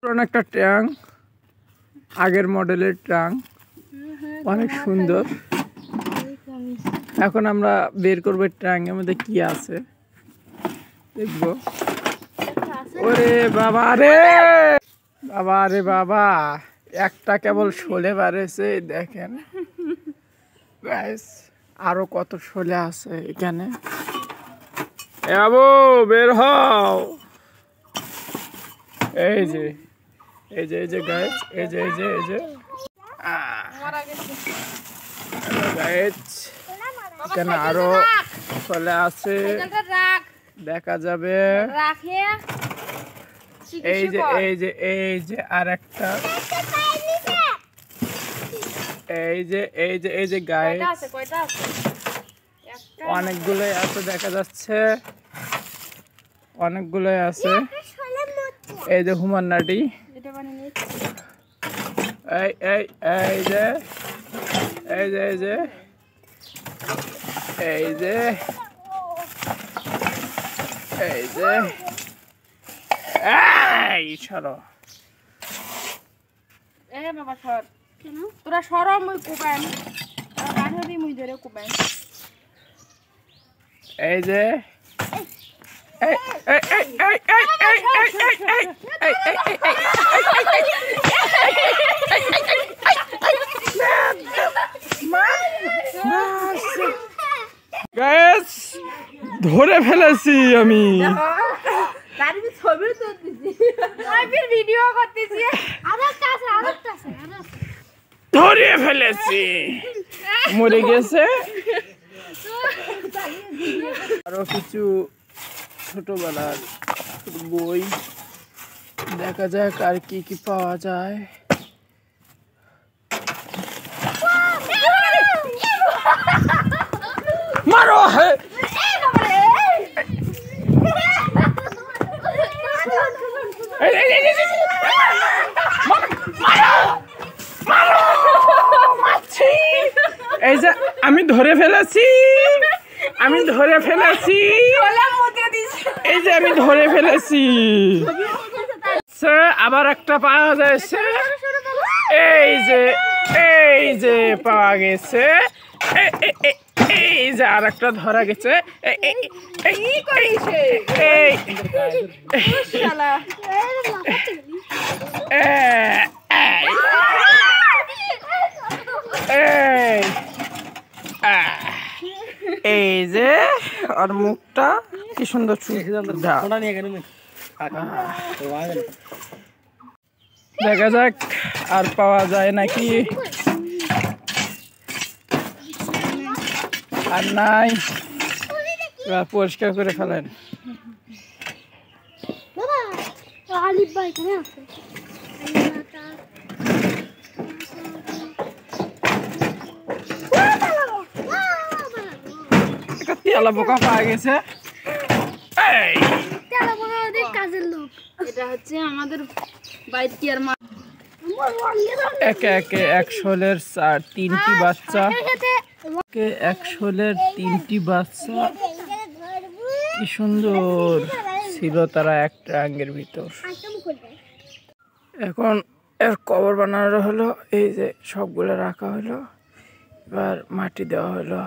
পুরান একটা ট্যাং, আগের মডেলের ট্যাং, অনেক সুন্দর। এখন আমরা বের করবো ট্যাংয়ের মধ্যে কি আছে দেখবো। ওরে বাবা রে, বাবা রে বাবা, একটা কেবল শোলে বাড়েছে দেখেন গাইস, আরো কত শোলে আছে এখানে। বাবু বের হও। এই যে এই যে এই যে গাইস, এই যে এই যে এই যে গাইস, এখানে আরো শোলে আছে দেখা যাবে। এই যে এই যে এই যে আর একটা, এই যে এই যে এই যে গাইস, অনেকগুলোই আছে দেখা যাচ্ছে, অনেকগুলোই আছে। এই যে হুমান নাটি, এই এই এই যে এই যে এই যে এই যে এই যে এই সরো, এ বাবা সর, তোরা সর, মুই কোবাই কাঠি মুই ধরে কোবাই। এই যে এই এই এই এই এই এই এই গাইস, ধরে ফেলেছি আমি। ছবি তুলতেছি, ভিডিও করতেছি, ধরে ফেলেছি, মরে গেছে। আরো কিছু ছোটবেলার বই দেখা যাক আর কি কি পাওয়া যায়। মারো হে, এই যে আমি ধরে ফেলেছি, আমি ধরে ফেলেছি, এই যে আমি ধরে ফেলেছি। আবার একটা পাওয়া যাচ্ছে, এই যে পাওয়া গেছে, এই যে আর একটা ধরা গেছে। এই যে আর মুখটা কি সুন্দর, দেখা যাক আর পাওয়া যায় নাকি। আর নাই, পরিষ্কার করে ফেলেন। তেলা পোকা পাওয়া গেছে। এটা হচ্ছে আমাদের বাইটিয়ার মা। একে একে এক শোলের তিনটি বাচ্চা, এক শোলের তিনটি বাচ্চা, কি সুন্দর ছিল তারা এক ট্যাঙ্গের ভিতর। এখন এর কবর বানানো হলো, এই যে সবগুলো রাখা হলো, এবার মাটি দেওয়া হলো।